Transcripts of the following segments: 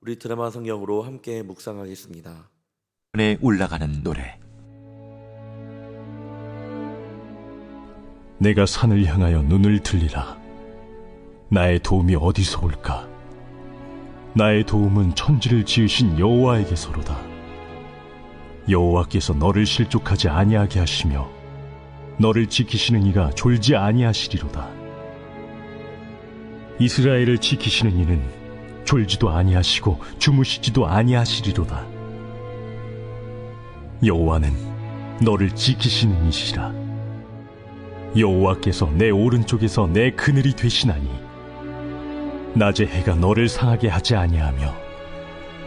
우리 드라마 성경으로 함께 묵상하겠습니다. 에 올라가는 노래. 내가 산을 향하여 눈을 들리라. 나의 도움이 어디서 올까? 나의 도움은 천지를 지으신 여호와에게서로다. 여호와께서 너를 실족하지 아니하게 하시며 너를 지키시는 이가 졸지 아니하시리로다. 이스라엘을 지키시는 이는 졸지도 아니하시고 주무시지도 아니하시리로다. 여호와는 너를 지키시는 이시라. 여호와께서 내 오른쪽에서 내 그늘이 되시나니 낮의 해가 너를 상하게 하지 아니하며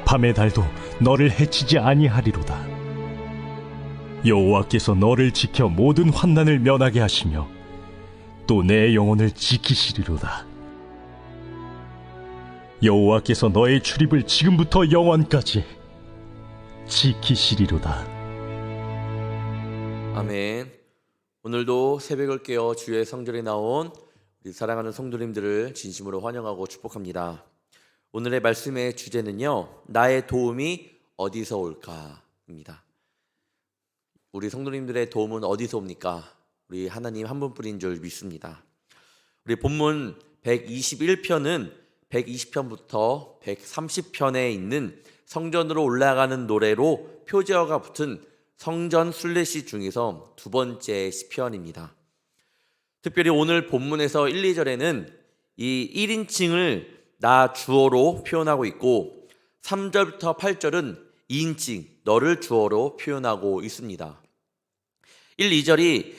밤의 달도 너를 해치지 아니하리로다. 여호와께서 너를 지켜 모든 환난을 면하게 하시며 또 내 영혼을 지키시리로다. 여호와께서 너의 출입을 지금부터 영원까지 지키시리로다. 아멘. 오늘도 새벽을 깨어 주의 성전에 나온 우리 사랑하는 성도님들을 진심으로 환영하고 축복합니다. 오늘의 말씀의 주제는요, 나의 도움이 어디서 올까입니다. 우리 성도님들의 도움은 어디서 옵니까? 우리 하나님 한 분뿐인 줄 믿습니다. 우리 본문 121편은 120편부터 130편에 있는 성전으로 올라가는 노래로 표제어가 붙은 성전 순례시 중에서 두 번째 시편입니다. 특별히 오늘 본문에서 1, 2절에는 이 1인칭을 나 주어로 표현하고 있고 3절부터 8절은 2인칭 너를 주어로 표현하고 있습니다. 1, 2절이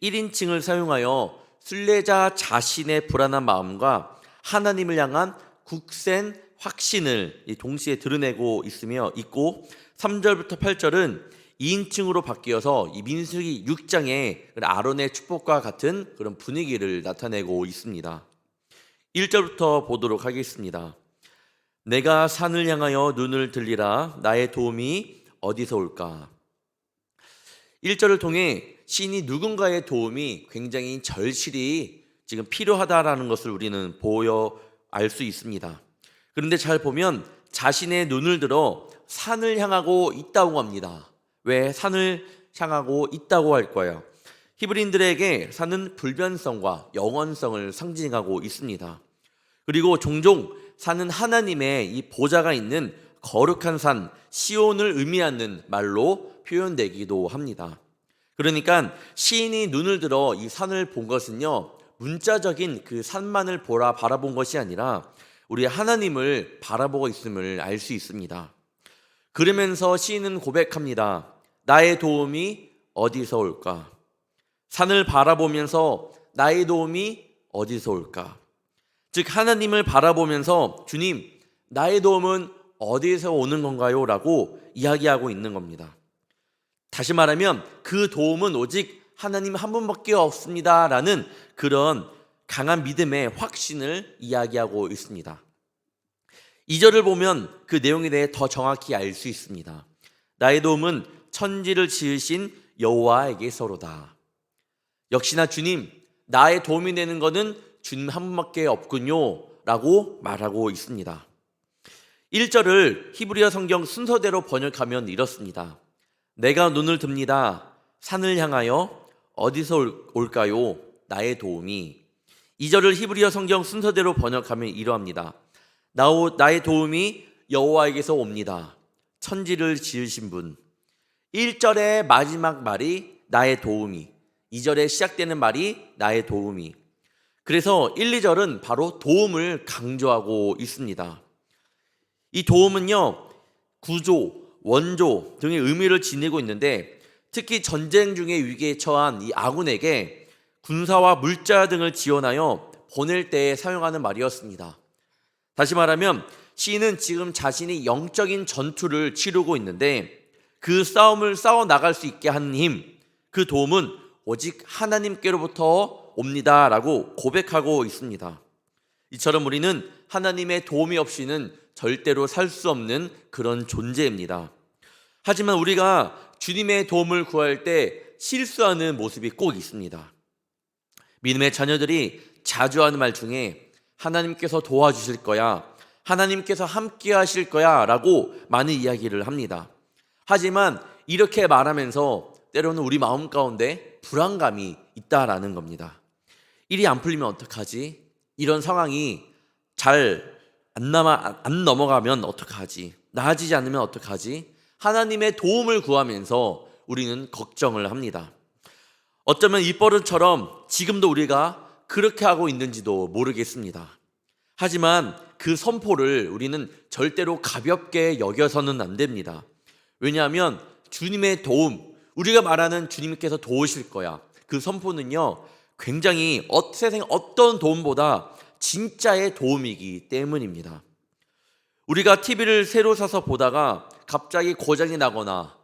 1인칭을 사용하여 순례자 자신의 불안한 마음과 하나님을 향한 굳센 확신을 동시에 드러내고 있고 3절부터 8절은 2인칭으로 바뀌어서 이 민수기 6장의 아론의 축복과 같은 그런 분위기를 나타내고 있습니다. 1절부터 보도록 하겠습니다. 내가 산을 향하여 눈을 들리라. 나의 도움이 어디서 올까? 1절을 통해 시인이 누군가의 도움이 굉장히 절실히 지금 필요하다라는 것을 우리는 알 수 있습니다. 그런데 잘 보면 자신의 눈을 들어 산을 향하고 있다고 합니다. 왜 산을 향하고 있다고 할까요? 히브리인들에게 산은 불변성과 영원성을 상징하고 있습니다. 그리고 종종 산은 하나님의 이 보좌가 있는 거룩한 산 시온을 의미하는 말로 표현되기도 합니다. 그러니까 시인이 눈을 들어 이 산을 본 것은요, 문자적인 그 산만을 바라본 것이 아니라 우리 하나님을 바라보고 있음을 알 수 있습니다. 그러면서 시인은 고백합니다. 나의 도움이 어디서 올까? 산을 바라보면서 나의 도움이 어디서 올까? 즉 하나님을 바라보면서 주님, 나의 도움은 어디에서 오는 건가요? 라고 이야기하고 있는 겁니다. 다시 말하면 그 도움은 오직 하나님 한 분밖에 없습니다 라는 그런 강한 믿음의 확신을 이야기하고 있습니다. 2절을 보면 그 내용에 대해 더 정확히 알 수 있습니다. 나의 도움은 천지를 지으신 여호와에게서로다. 역시나 주님, 나의 도움이 되는 것은 주님 한 분밖에 없군요 라고 말하고 있습니다. 1절을 히브리어 성경 순서대로 번역하면 이렇습니다. 내가 눈을 듭니다. 산을 향하여 어디서 올까요? 나의 도움이. 2절을 히브리어 성경 순서대로 번역하면 이러합니다. 나의 도움이 여호와에게서 옵니다. 천지를 지으신 분. 1절의 마지막 말이 나의 도움이, 2절에 시작되는 말이 나의 도움이. 그래서 1, 2절은 바로 도움을 강조하고 있습니다. 이 도움은요, 구조, 원조 등의 의미를 지니고 있는데 특히 전쟁 중에 위기에 처한 이 아군에게 군사와 물자 등을 지원하여 보낼 때에 사용하는 말이었습니다. 다시 말하면 시인은 지금 자신이 영적인 전투를 치르고 있는데 그 싸움을 싸워 나갈 수 있게 하는 힘, 그 도움은 오직 하나님께로부터 옵니다 라고 고백하고 있습니다. 이처럼 우리는 하나님의 도움이 없이는 절대로 살 수 없는 그런 존재입니다. 하지만 우리가 주님의 도움을 구할 때 실수하는 모습이 꼭 있습니다. 믿음의 자녀들이 자주 하는 말 중에 하나님께서 도와주실 거야, 하나님께서 함께 하실 거야 라고 많은 이야기를 합니다. 하지만 이렇게 말하면서 때로는 우리 마음 가운데 불안감이 있다라는 겁니다. 일이 안 풀리면 어떡하지? 이런 상황이 잘 안 넘어가면 어떡하지? 나아지지 않으면 어떡하지? 하나님의 도움을 구하면서 우리는 걱정을 합니다. 어쩌면 이 버릇처럼 지금도 우리가 그렇게 하고 있는지도 모르겠습니다. 하지만 그 선포를 우리는 절대로 가볍게 여겨서는 안 됩니다. 왜냐하면 주님의 도움, 우리가 말하는 주님께서 도우실 거야, 그 선포는요 굉장히 세상 어떤 도움보다 진짜의 도움이기 때문입니다. 우리가 TV를 새로 사서 보다가 갑자기 고장이 나거나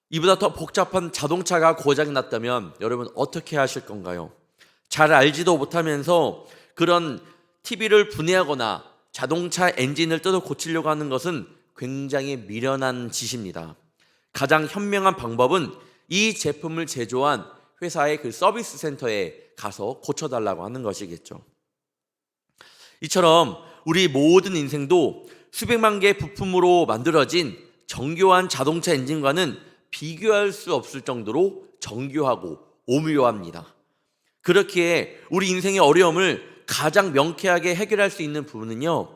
이보다 더 복잡한 자동차가 고장이 났다면 여러분 어떻게 하실 건가요? 잘 알지도 못하면서 그런 TV를 분해하거나 자동차 엔진을 뜯어 고치려고 하는 것은 굉장히 미련한 짓입니다. 가장 현명한 방법은 이 제품을 제조한 회사의 그 서비스 센터에 가서 고쳐달라고 하는 것이겠죠. 이처럼 우리 모든 인생도 수백만 개의 부품으로 만들어진 정교한 자동차 엔진과는 비교할 수 없을 정도로 정교하고 오묘합니다. 그렇기에 우리 인생의 어려움을 가장 명쾌하게 해결할 수 있는 부분은요,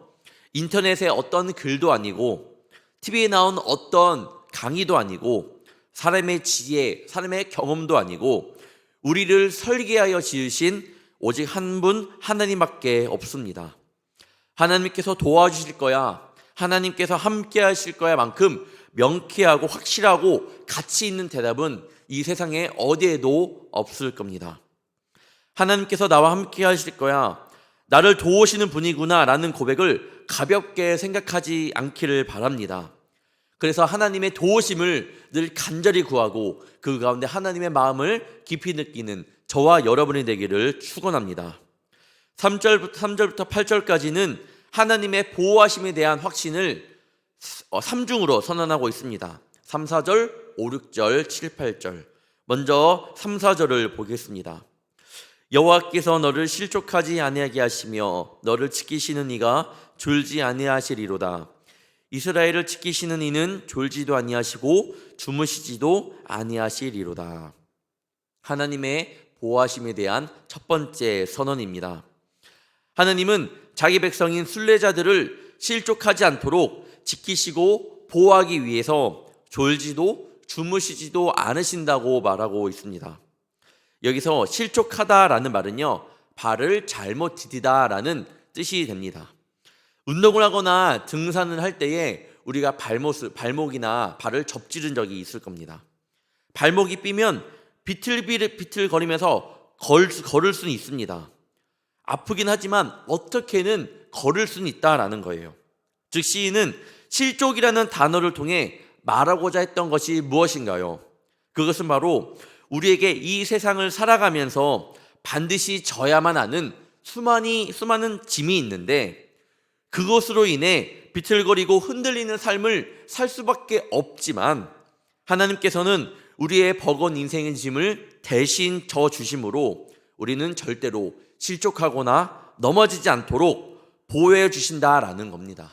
인터넷의 어떤 글도 아니고 TV에 나온 어떤 강의도 아니고 사람의 지혜, 사람의 경험도 아니고 우리를 설계하여 지으신 오직 한 분 하나님밖에 없습니다. 하나님께서 도와주실 거야, 하나님께서 함께 하실 거야 만큼 명쾌하고 확실하고 가치 있는 대답은 이 세상에 어디에도 없을 겁니다. 하나님께서 나와 함께 하실 거야, 나를 도우시는 분이구나 라는 고백을 가볍게 생각하지 않기를 바랍니다. 그래서 하나님의 도우심을 늘 간절히 구하고 그 가운데 하나님의 마음을 깊이 느끼는 저와 여러분이 되기를 축원합니다. 3절부터 8절까지는 하나님의 보호하심에 대한 확신을 3중으로 선언하고 있습니다. 3, 4절, 5, 6절, 7, 8절. 먼저 3, 4절을 보겠습니다. 여호와께서 너를 실족하지 아니하게 하시며 너를 지키시는 이가 졸지 아니하시리로다. 이스라엘을 지키시는 이는 졸지도 아니하시고 주무시지도 아니하시리로다. 하나님의 보호하심에 대한 첫 번째 선언입니다. 하나님은 자기 백성인 순례자들을 실족하지 않도록 지키시고 보호하기 위해서 졸지도 주무시지도 않으신다고 말하고 있습니다. 여기서 실족하다라는 말은요, 발을 잘못 디디다라는 뜻이 됩니다. 운동을 하거나 등산을 할 때에 우리가 발목이나 발을 접지른 적이 있을 겁니다. 발목이 삐면 비틀비틀거리면서 걸을 수는 있습니다. 아프긴 하지만 어떻게는 걸을 수는 있다라는 거예요. 즉 시인은 실족이라는 단어를 통해 말하고자 했던 것이 무엇인가요? 그것은 바로 우리에게 이 세상을 살아가면서 반드시 져야만 하는 수많은 짐이 있는데 그것으로 인해 비틀거리고 흔들리는 삶을 살 수밖에 없지만 하나님께서는 우리의 버거운 인생의 짐을 대신 져주심으로 우리는 절대로 실족하거나 넘어지지 않도록 보호해 주신다라는 겁니다.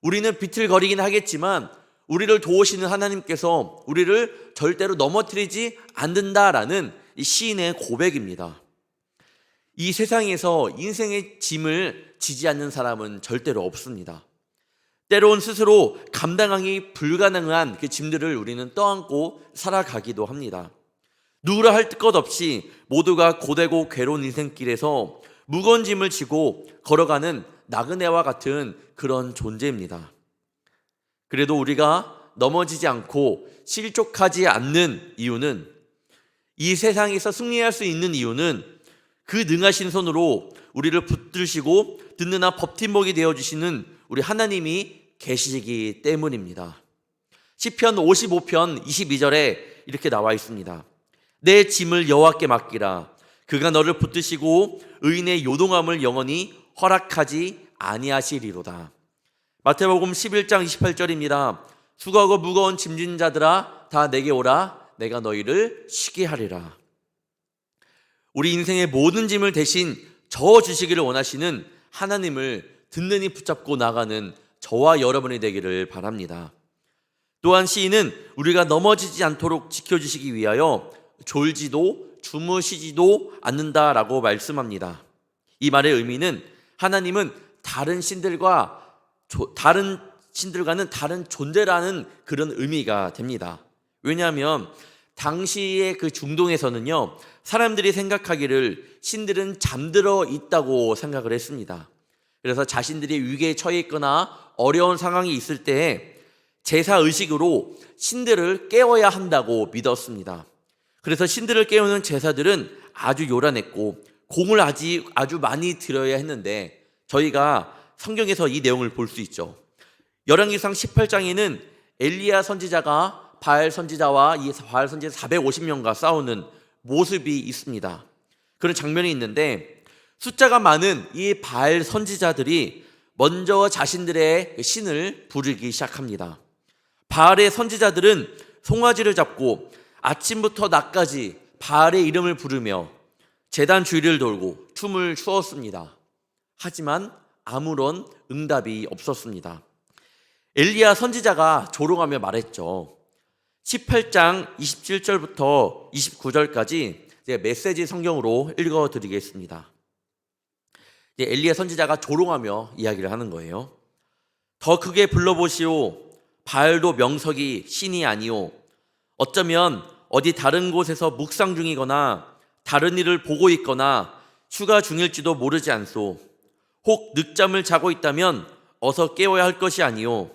우리는 비틀거리긴 하겠지만 우리를 도우시는 하나님께서 우리를 절대로 넘어뜨리지 않는다라는 이 시인의 고백입니다. 이 세상에서 인생의 짐을 지지 않는 사람은 절대로 없습니다. 때로는 스스로 감당하기 불가능한 그 짐들을 우리는 떠안고 살아가기도 합니다. 누구라 할 것 없이 모두가 고되고 괴로운 인생길에서 무거운 짐을 지고 걸어가는 나그네와 같은 그런 존재입니다. 그래도 우리가 넘어지지 않고 실족하지 않는 이유는, 이 세상에서 승리할 수 있는 이유는 그 능하신 손으로 우리를 붙드시고 든든한 버팀목이 되어주시는 우리 하나님이 계시기 때문입니다. 시편 55편 22절에 이렇게 나와 있습니다. 내 짐을 여호와께 맡기라. 그가 너를 붙드시고 의인의 요동함을 영원히 허락하지 아니하시리로다. 마태복음 11장 28절입니다. 수고하고 무거운 짐진 자들아 다 내게 오라. 내가 너희를 쉬게 하리라. 우리 인생의 모든 짐을 대신 져주시기를 원하시는 하나님을 든든히 붙잡고 나가는 저와 여러분이 되기를 바랍니다. 또한 시인은 우리가 넘어지지 않도록 지켜주시기 위하여 졸지도 주무시지도 않는다라고 말씀합니다. 이 말의 의미는 하나님은 다른 신들과는 다른 존재라는 그런 의미가 됩니다. 왜냐하면 당시의 그 중동에서는요, 사람들이 생각하기를 신들은 잠들어 있다고 생각을 했습니다. 그래서 자신들이 위기에 처해 있거나 어려운 상황이 있을 때 제사 의식으로 신들을 깨워야 한다고 믿었습니다. 그래서 신들을 깨우는 제사들은 아주 요란했고 공을 아주 많이 들여야 했는데, 저희가 성경에서 이 내용을 볼 수 있죠. 열왕기상 18장에는 엘리야 선지자가 바알 선지자와 이 바알 선지자 450명과 싸우는 모습이 있습니다. 그런 장면이 있는데, 숫자가 많은 이 바알 선지자들이 먼저 자신들의 신을 부르기 시작합니다. 바알의 선지자들은 송아지를 잡고 아침부터 낮까지 바알의 이름을 부르며 제단 주위를 돌고 춤을 추었습니다. 하지만 아무런 응답이 없었습니다. 엘리야 선지자가 조롱하며 말했죠. 18장 27절부터 29절까지 메시지 성경으로 읽어드리겠습니다. 엘리야 선지자가 조롱하며 이야기를 하는 거예요. 더 크게 불러보시오. 바알도 명석이 신이 아니오. 어쩌면 어디 다른 곳에서 묵상 중이거나 다른 일을 보고 있거나 휴가 중일지도 모르지 않소. 혹 늦잠을 자고 있다면 어서 깨워야 할 것이 아니오.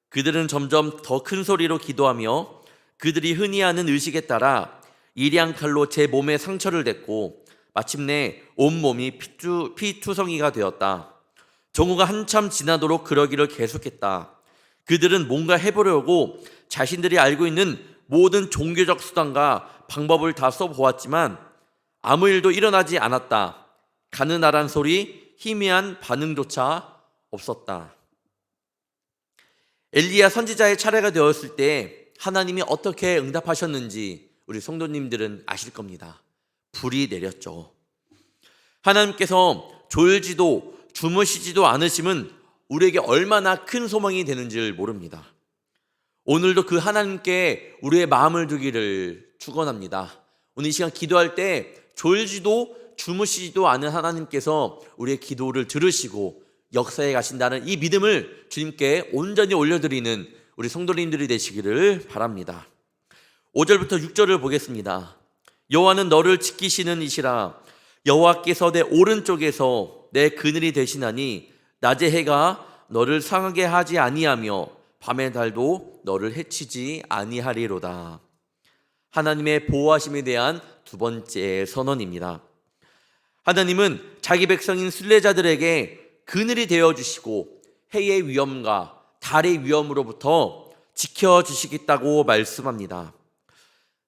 그들은 점점 더 큰 소리로 기도하며 그들이 흔히 하는 의식에 따라 이리한 칼로 제 몸에 상처를 댔고 마침내 온몸이 피투성이가 되었다. 정오가 한참 지나도록 그러기를 계속했다. 그들은 뭔가 해보려고 자신들이 알고 있는 모든 종교적 수단과 방법을 다 써보았지만 아무 일도 일어나지 않았다. 가느다란 소리, 희미한 반응조차 없었다. 엘리야 선지자의 차례가 되었을 때 하나님이 어떻게 응답하셨는지 우리 성도님들은 아실 겁니다. 불이 내렸죠. 하나님께서 졸지도 주무시지도 않으심은 우리에게 얼마나 큰 소망이 되는지를 모릅니다. 오늘도 그 하나님께 우리의 마음을 두기를 축원합니다. 오늘 이 시간 기도할 때 졸지도 주무시지도 않은 하나님께서 우리의 기도를 들으시고 역사에 가신다는 이 믿음을 주님께 온전히 올려드리는 우리 성도님들이 되시기를 바랍니다. 5절부터 6절을 보겠습니다. 여호와는 너를 지키시는 이시라. 여호와께서 내 오른쪽에서 내 그늘이 되시나니 낮의 해가 너를 상하게 하지 아니하며 밤의 달도 너를 해치지 아니하리로다. 하나님의 보호하심에 대한 두 번째 선언입니다. 하나님은 자기 백성인 순례자들에게 그늘이 되어주시고 해의 위험과 달의 위험으로부터 지켜주시겠다고 말씀합니다.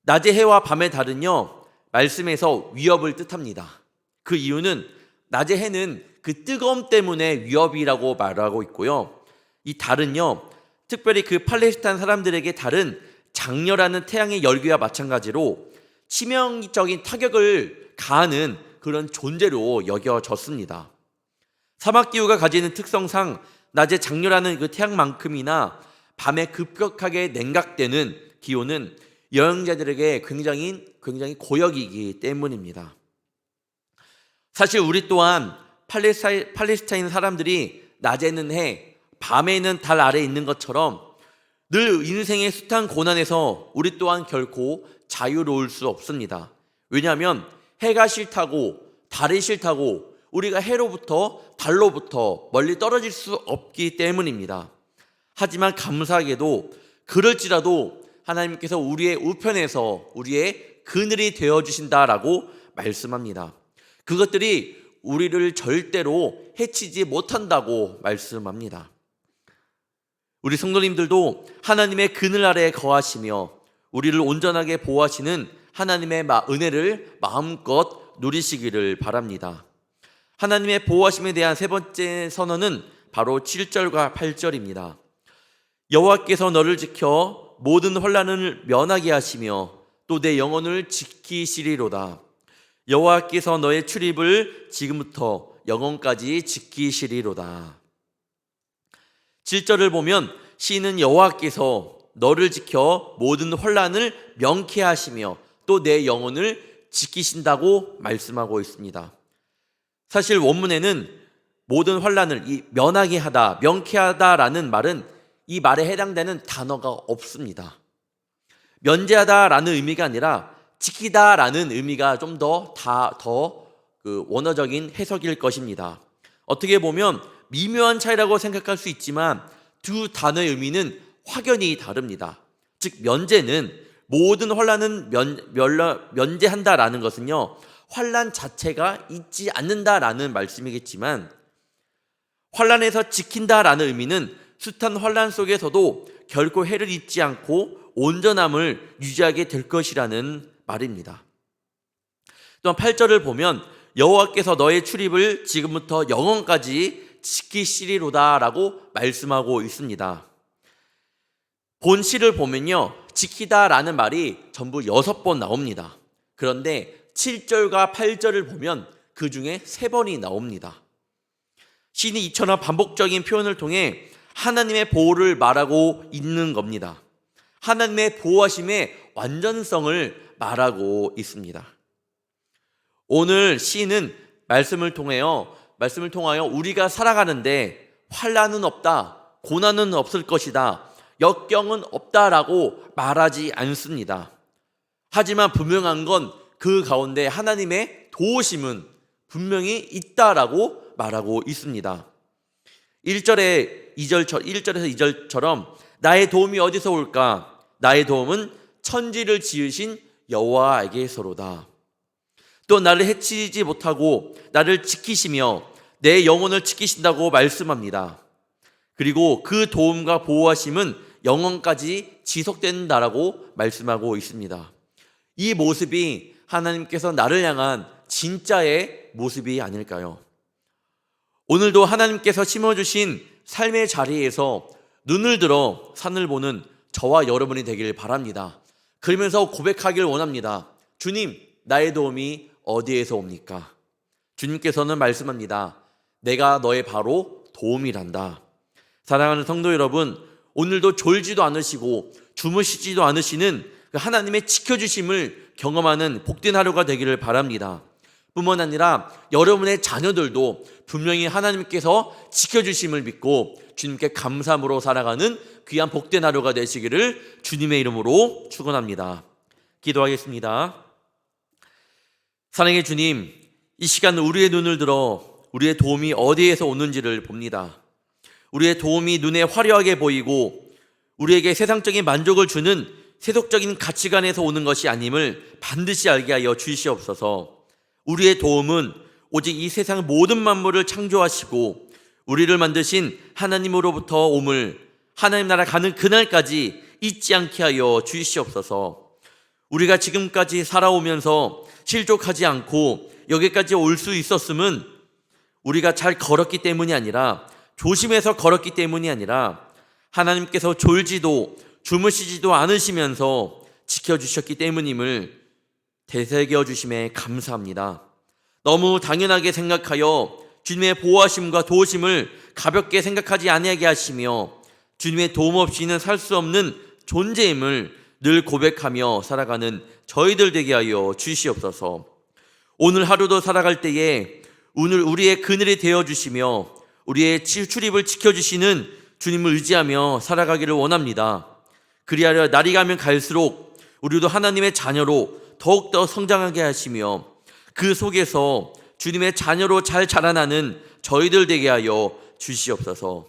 낮의 해와 밤의 달은요, 말씀에서 위협을 뜻합니다. 그 이유는 낮의 해는 그 뜨거움 때문에 위협이라고 말하고 있고요, 이 달은요, 특별히 그 팔레스타인 사람들에게 달은 장렬하는 태양의 열기와 마찬가지로 치명적인 타격을 가하는 그런 존재로 여겨졌습니다. 사막기후가 가지는 특성상 낮에 장렬하는 그 태양만큼이나 밤에 급격하게 냉각되는 기온은 여행자들에게 굉장히 고역이기 때문입니다. 사실 우리 또한 팔레스타인 사람들이 낮에는 해, 밤에는 달 아래에 있는 것처럼 늘 인생의 숱한 고난에서 우리 또한 결코 자유로울 수 없습니다. 왜냐하면 해가 싫다고 달이 싫다고 우리가 해로부터 달로부터 멀리 떨어질 수 없기 때문입니다. 하지만 감사하게도 그럴지라도 하나님께서 우리의 우편에서 우리의 그늘이 되어주신다라고 말씀합니다. 그것들이 우리를 절대로 해치지 못한다고 말씀합니다. 우리 성도님들도 하나님의 그늘 아래에 거하시며 우리를 온전하게 보호하시는 하나님의 은혜를 마음껏 누리시기를 바랍니다. 하나님의 보호하심에 대한 세 번째 선언은 바로 7절과 8절입니다. 여호와께서 너를 지켜 모든 환난을 면하게 하시며 또 내 영혼을 지키시리로다. 여호와께서 너의 출입을 지금부터 영원까지 지키시리로다. 7절을 보면 시인은 여호와께서 너를 지켜 모든 환난을 명쾌하시며 또 내 영혼을 지키신다고 말씀하고 있습니다. 사실 원문에는 모든 환난을 면하게 하다, 명쾌하다라는 말은 이 말에 해당되는 단어가 없습니다. 면제하다라는 의미가 아니라 지키다라는 의미가 좀 더 원어적인 해석일 것입니다. 어떻게 보면 미묘한 차이라고 생각할 수 있지만 두 단어의 의미는 확연히 다릅니다. 즉 면제는 모든 환난은 면제한다라는 것은요, 환난 자체가 있지 않는다라는 말씀이겠지만, 환난에서 지킨다라는 의미는 숱한 환난 속에서도 결코 해를 입지 않고 온전함을 유지하게 될 것이라는 말입니다. 또한 8절을 보면 여호와께서 너의 출입을 지금부터 영원까지 지키시리로다라고 말씀하고 있습니다. 본 시를 보면요, 지키다라는 말이 전부 6번 나옵니다. 그런데 7절과 8절을 보면 그 중에 3번이 나옵니다. 시인이 이처럼 반복적인 표현을 통해 하나님의 보호를 말하고 있는 겁니다. 하나님의 보호하심의 완전성을 말하고 있습니다. 오늘 시인은 말씀을 통하여 우리가 살아가는데 환난은 없다, 고난은 없을 것이다, 역경은 없다라고 말하지 않습니다. 하지만 분명한 건 그 가운데 하나님의 도우심은 분명히 있다라고 말하고 있습니다. 1절에서 2절처럼 나의 도움이 어디서 올까? 나의 도움은 천지를 지으신 여호와에게서로다. 또 나를 해치지 못하고 나를 지키시며 내 영혼을 지키신다고 말씀합니다. 그리고 그 도움과 보호하심은 영원까지 지속된다라고 말씀하고 있습니다. 이 모습이 하나님께서 나를 향한 진짜의 모습이 아닐까요? 오늘도 하나님께서 심어주신 삶의 자리에서 눈을 들어 산을 보는 저와 여러분이 되길 바랍니다. 그러면서 고백하길 원합니다. 주님, 나의 도움이 어디에서 옵니까? 주님께서는 말씀합니다. 내가 너의 바로 도움이란다. 사랑하는 성도 여러분, 오늘도 졸지도 않으시고 주무시지도 않으시는 하나님의 지켜주심을 경험하는 복된 하루가 되기를 바랍니다. 뿐만 아니라 여러분의 자녀들도 분명히 하나님께서 지켜주심을 믿고 주님께 감사함으로 살아가는 귀한 복된 하루가 되시기를 주님의 이름으로 축원합니다. 기도하겠습니다. 사랑의 주님, 이 시간 우리의 눈을 들어 우리의 도움이 어디에서 오는지를 봅니다. 우리의 도움이 눈에 화려하게 보이고 우리에게 세상적인 만족을 주는 세속적인 가치관에서 오는 것이 아님을 반드시 알게 하여 주시옵소서. 우리의 도움은 오직 이 세상 모든 만물을 창조하시고 우리를 만드신 하나님으로부터 옴을 하나님 나라 가는 그날까지 잊지 않게 하여 주시옵소서. 우리가 지금까지 살아오면서 실족하지 않고 여기까지 올 수 있었음은 우리가 잘 걸었기 때문이 아니라, 조심해서 걸었기 때문이 아니라 하나님께서 졸지도 주무시지도 않으시면서 지켜주셨기 때문임을 되새겨 주심에 감사합니다. 너무 당연하게 생각하여 주님의 보호하심과 도우심을 가볍게 생각하지 아니하게 하시며 주님의 도움 없이는 살 수 없는 존재임을 늘 고백하며 살아가는 저희들 되게 하여 주시옵소서. 오늘 하루도 살아갈 때에 오늘 우리의 그늘이 되어주시며 우리의 출입을 지켜주시는 주님을 의지하며 살아가기를 원합니다. 그리하여 날이 가면 갈수록 우리도 하나님의 자녀로 더욱더 성장하게 하시며 그 속에서 주님의 자녀로 잘 자라나는 저희들 되게 하여 주시옵소서.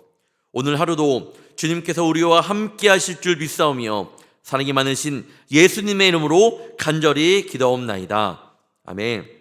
오늘 하루도 주님께서 우리와 함께 하실 줄 믿사오며 사랑이 많으신 예수님의 이름으로 간절히 기도하옵나이다. 아멘.